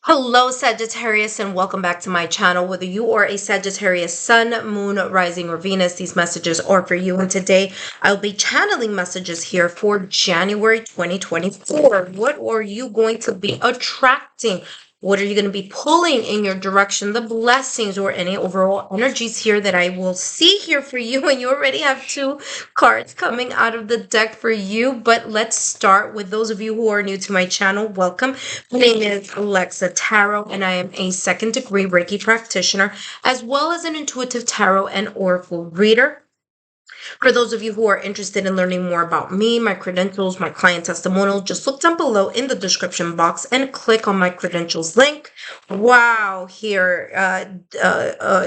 Hello, Sagittarius, and welcome back to my channel. Whether you are a Sagittarius Sun, Moon, Rising, or Venus, these messages are for you. And today I'll be channeling messages here for January 2024. What are you going to be attracting? What are you going to be pulling in your direction? The blessings or any overall energies here that I will see here for you. And you already have two cards coming out of the deck for you. But let's start with those of you who are new to my channel. Welcome. My name is Lexa Tarot, and I am a second degree Reiki practitioner, as well as an intuitive tarot and oracle reader. For those of you who are interested in learning more about me, my credentials, my client testimonial, just look down below in the description box and click on my credentials link. Wow, here,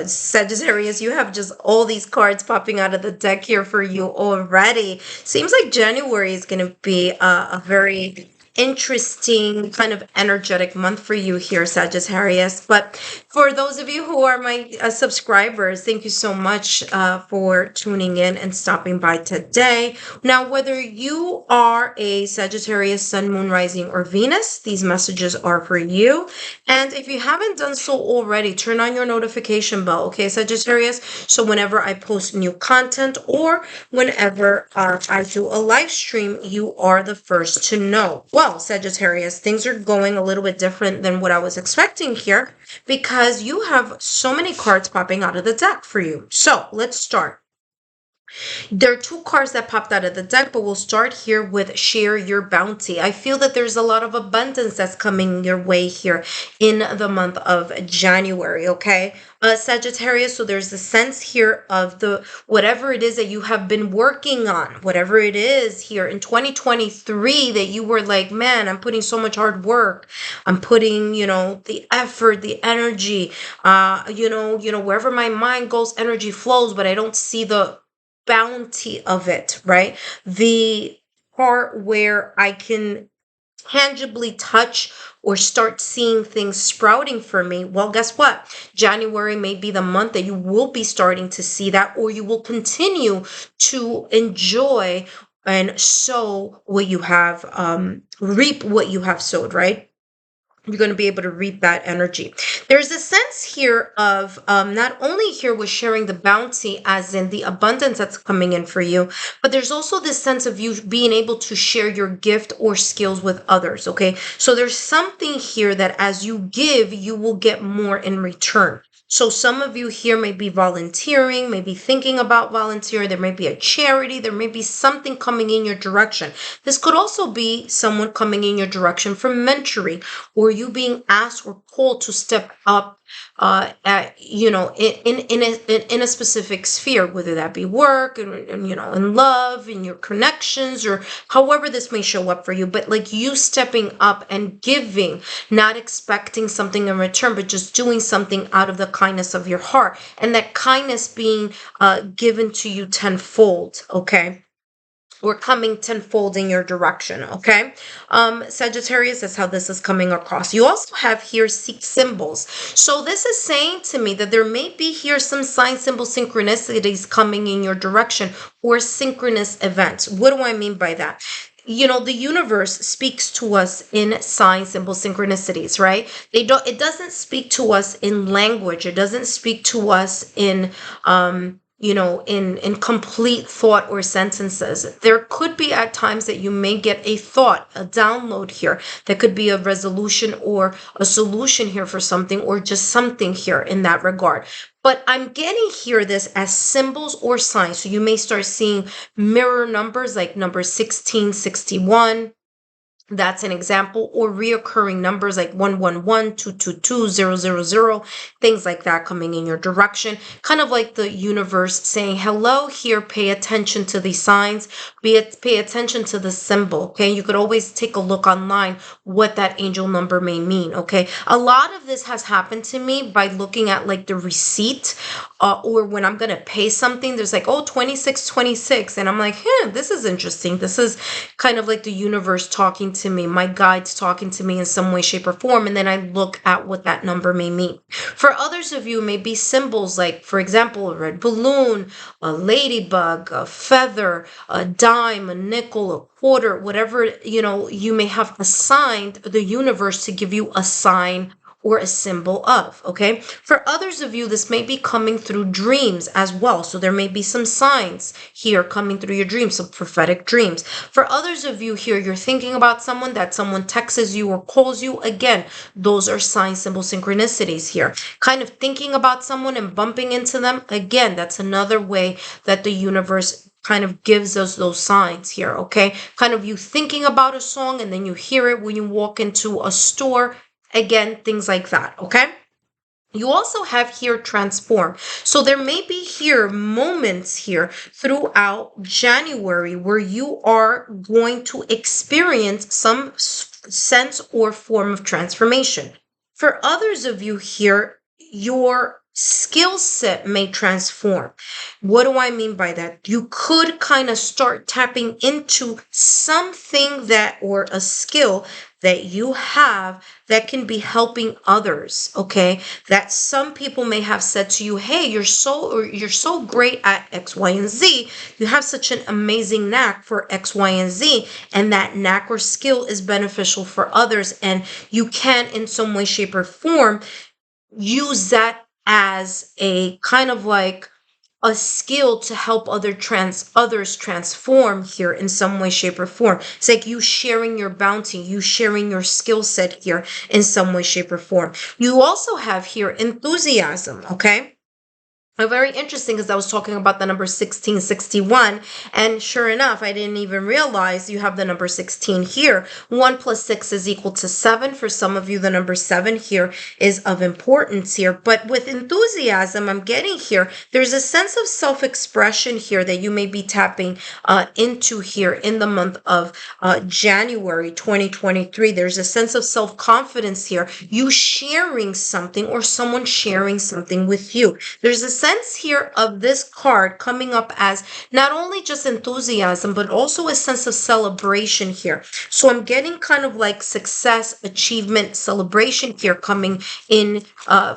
Sagittarius, you have just all these cards popping out of the deck here for you already. Seems like January is going to be a very interesting kind of energetic month for you here, Sagittarius. But for those of you who are my subscribers, thank you so much for tuning in and stopping by today. Now, whether you are a Sagittarius, Sun, Moon, Rising, or Venus, these messages are for you. And if you haven't done so already, turn on your notification bell, okay, Sagittarius? So whenever I post new content or whenever I do a live stream, you are the first to know. Well, Sagittarius, things are going a little bit different than what I was expecting here because you have so many cards popping out of the deck for you. So let's start. There are two cards that popped out of the deck, but we'll start here with Share Your Bounty. I feel that there's a lot of abundance that's coming your way here in the month of January, okay? Sagittarius, so there's the sense here of the whatever it is that you have been working on, whatever it is here in 2023 that you were like, man, I'm putting so much hard work. I'm putting, the effort, the energy, wherever my mind goes, energy flows, but I don't see the bounty of it, right? The part where I can tangibly touch or start seeing things sprouting for me. Well, guess what? January may be the month that you will be starting to see that, or you will continue to enjoy and sow what you have, reap what you have sowed, right? You're going to be able to reap that energy. There's a sense here of not only here with sharing the bounty as in the abundance that's coming in for you, but there's also this sense of you being able to share your gift or skills with others, okay? So there's something here that as you give, you will get more in return. So some of you here may be volunteering, maybe thinking about volunteering. There may be a charity. There may be something coming in your direction. This could also be someone coming in your direction for mentoring, or you being asked or called to step up in a specific sphere, whether that be work and in love, in your connections, or however this may show up for you. But like you stepping up and giving, not expecting something in return, but just doing something out of the kindness of your heart, and that kindness being given to you tenfold, okay? Or coming tenfold in your direction, okay? Sagittarius, that's how this is coming across. You also have here symbols. So this is saying to me that there may be here some sign, symbol, synchronicities coming in your direction or synchronous events. What do I mean by that? The universe speaks to us in sign, symbol, synchronicities, right? It doesn't speak to us in language. It doesn't speak to us in in complete thought or sentences. There could be at times that you may get a thought, a download here. That could be a resolution or a solution here for something, or just something here in that regard. But I'm getting here this as symbols or signs. So you may start seeing mirror numbers like number 1661. That's an example, or reoccurring numbers like 111, 222, 000, things like that coming in your direction. Kind of like the universe saying, hello here, pay attention to these signs, pay attention to the symbol, okay? You could always take a look online what that angel number may mean, okay? A lot of this has happened to me by looking at like the receipt or when I'm going to pay something, there's like, 2626. And I'm like, this is interesting. This is kind of like the universe talking to me, my guides talking to me in some way, shape, or form. And then I look at what that number may mean. For others of you, it may be symbols like, for example, a red balloon, a ladybug, a feather, a dime, a nickel, a quarter, whatever, you may have assigned the universe to give you a sign or a symbol of, okay? For others of you, this may be coming through dreams as well. So there may be some signs here coming through your dreams, some prophetic dreams. For others of you here, you're thinking about someone, that someone texts you or calls you. Again, those are sign, symbol, synchronicities here. Kind of thinking about someone and bumping into them. Again, that's another way that the universe kind of gives us those signs here, okay? Kind of you thinking about a song and then you hear it when you walk into a store. Again, things like that, okay? You also have here transform. So there may be here moments here throughout January where you are going to experience some sense or form of transformation. For others of you here, your skill set may transform. What do I mean by that? You could kind of start tapping into something that, or a skill that you have that can be helping others, okay? That some people may have said to you, hey, you're so great at X, Y, and Z. You have such an amazing knack for X, Y, and Z. And that knack or skill is beneficial for others. And you can, in some way, shape, or form, use that as a kind of like a skill to help others transform here in some way, shape, or form. It's like you sharing your bounty, you sharing your skill set here in some way, shape, or form. You also have here enthusiasm, okay? Very interesting, because I was talking about the number 1661, and sure enough, I didn't even realize you have the number 16 here. 1 plus 6 is equal to 7. For some of you, the number 7 here is of importance here. But with enthusiasm, I'm getting here, there's a sense of self-expression here that you may be tapping into here in the month of January 2023. There's a sense of self-confidence here, you sharing something or someone sharing something with you. There's a sense here of this card coming up as not only just enthusiasm, but also a sense of celebration here. So I'm getting kind of like success, achievement, celebration here coming in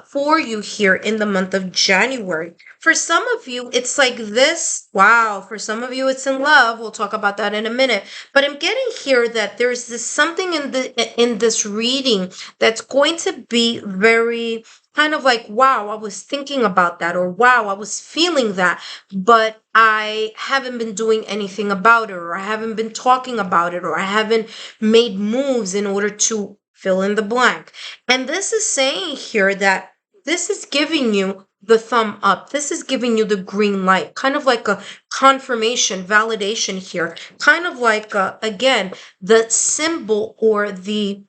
for you here in the month of January. For some of you, it's like this. Wow. For some of you, it's in love. We'll talk about that in a minute. But I'm getting here that there's this something in this reading that's going to be very kind of like, wow, I was thinking about that, or wow, I was feeling that, but I haven't been doing anything about it, or I haven't been talking about it, or I haven't made moves in order to fill in the blank. And this is saying here that this is giving you the thumb up. This is giving you the green light, kind of like a confirmation, validation here, kind of like, again, the symbol or the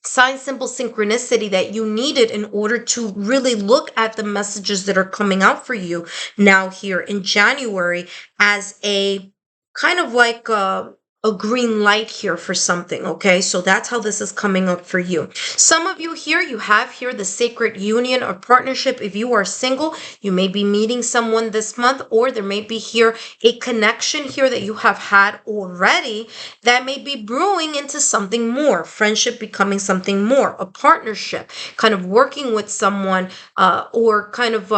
sign, symbol, synchronicity that you needed in order to really look at the messages that are coming out for you now here in January as a kind of like a green light here for something, okay? So that's how this is coming up for you. Some of you here, you have here the sacred union or partnership. If you are single, you may be meeting someone this month, or there may be here a connection here that you have had already that may be brewing into something more, friendship becoming something more, a partnership, kind of working with someone, or kind of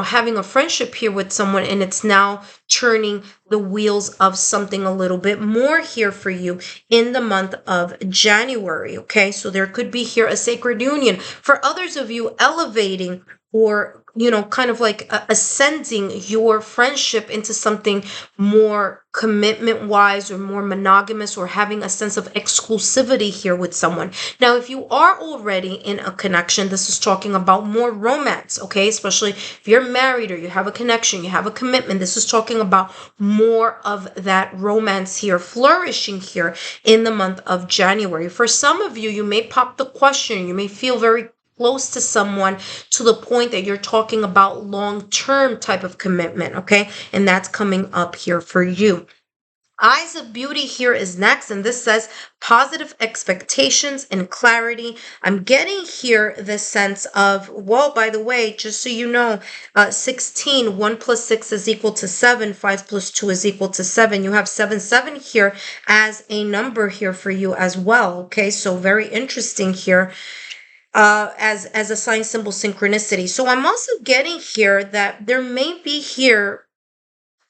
having a friendship here with someone, and it's now turning the wheels of something a little bit more here for you in the month of January. Okay, so there could be here a sacred union. For others of you, elevating or kind of like ascending your friendship into something more commitment wise or more monogamous, or having a sense of exclusivity here with someone. Now, if you are already in a connection, this is talking about more romance, okay? Especially if you're married or you have a connection, you have a commitment, this is talking about more of that romance here flourishing here in the month of January. For some of you, you may pop the question, you may feel very close to someone to the point that you're talking about long-term type of commitment, okay? And that's coming up here for you. Eyes of Beauty here is next, and this says positive expectations and clarity. I'm getting here the sense of, well, by the way, just so you know, 16, 1 plus 6 is equal to 7, 5 plus 2 is equal to 7. You have 7, 7 here as a number here for you as well, okay? So very interesting here. As a sign, symbol, synchronicity. So I'm also getting here that there may be here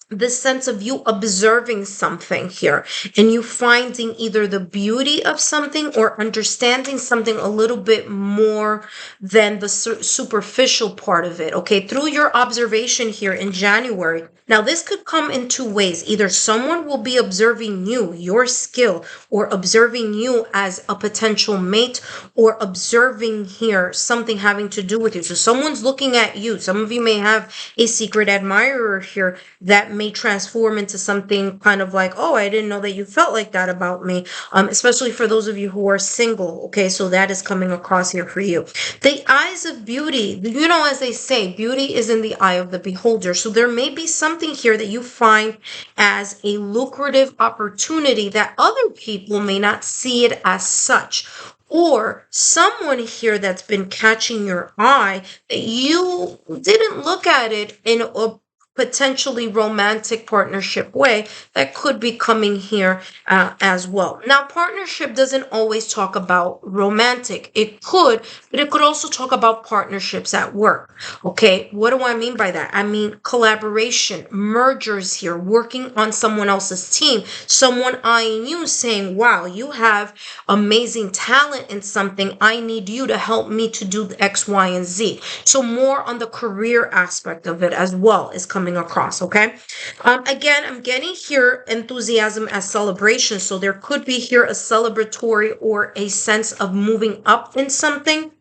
this sense of you observing something here and you finding either the beauty of something or understanding something a little bit more than the superficial part of it, okay, through your observation here in January. Now this could come in two ways. Either someone will be observing you, your skill, or observing you as a potential mate, or observing here something having to do with you. So someone's looking at you. Some of you may have a secret admirer here that may transform into something kind of like, oh, I didn't know that you felt like that about me, especially for those of you who are single, okay? So that is coming across here for you. The eyes of beauty, you know, as they say, beauty is in the eye of the beholder. So there may be something here that you find as a lucrative opportunity that other people may not see it as such, or someone here that's been catching your eye that you didn't look at it in a potentially romantic partnership way that could be coming here as well. Now, partnership doesn't always talk about romantic. It could, but it could also talk about partnerships at work. Okay, what do I mean by that? I mean collaboration, mergers here, working on someone else's team, someone eyeing you saying, wow, you have amazing talent in something. I need you to help me to do X, Y, and Z. So more on the career aspect of it as well is coming across, okay? Again, I'm getting here enthusiasm as celebration. So there could be here a celebratory or a sense of moving up in something,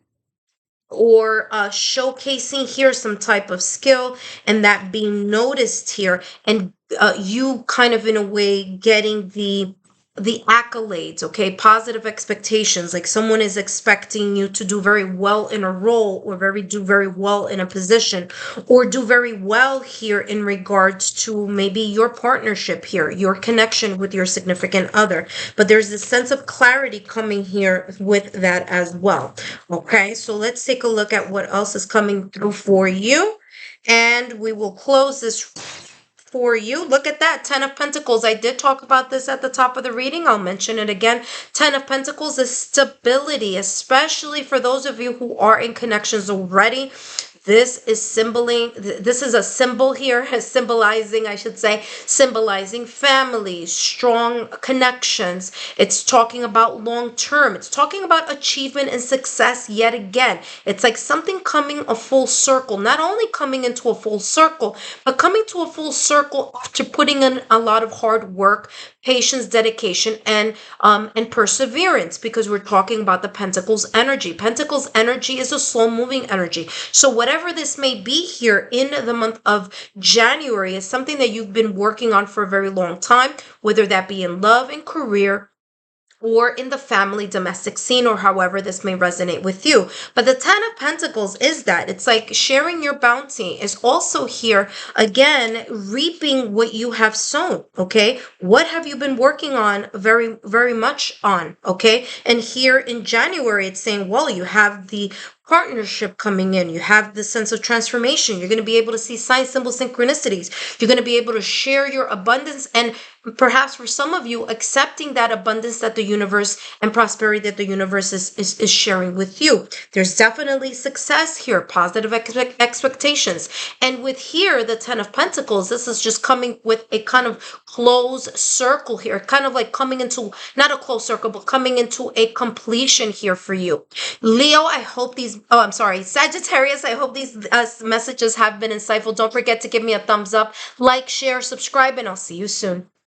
or showcasing here some type of skill and that being noticed here, and you kind of in a way getting the accolades, okay, positive expectations, like someone is expecting you to do very well in a role, or do very well in a position, or do very well here in regards to maybe your partnership here, your connection with your significant other. But there's this sense of clarity coming here with that as well. Okay, so let's take a look at what else is coming through for you, and we will close this for you. Look at that, 10 of Pentacles. I did talk about this at the top of the reading. I'll mention it again. 10 of Pentacles is stability, especially for those of you who are in connections already. This is a symbol here, symbolizing, I should say, symbolizing family, strong connections. It's talking about long term. It's talking about achievement and success yet again. It's like something coming a full circle, not only coming into a full circle, but coming to a full circle after putting in a lot of hard work, patience, dedication, and perseverance, because we're talking about the Pentacles energy. Pentacles energy is a slow moving energy. So whatever this may be here in the month of January is something that you've been working on for a very long time, whether that be in love and career, or in the family domestic scene, or however this may resonate with you. But the 10 of Pentacles is that it's like sharing your bounty is also here again, reaping what you have sown. Okay, what have you been working on very, very much on? Okay, and here in January it's saying, well, you have the partnership coming in, you have the sense of transformation, you're going to be able to see sign, symbol, synchronicities, you're going to be able to share your abundance, and perhaps for some of you, accepting that abundance that the universe and prosperity that the universe is sharing with you. There's definitely success here, positive expectations. And with here, the 10 of Pentacles, this is just coming with a kind of closed circle here, kind of like coming into, not a closed circle, but coming into a completion here for you. Leo, I hope these, oh, I'm sorry, Sagittarius, I hope these messages have been insightful. Don't forget to give me a thumbs up, like, share, subscribe, and I'll see you soon.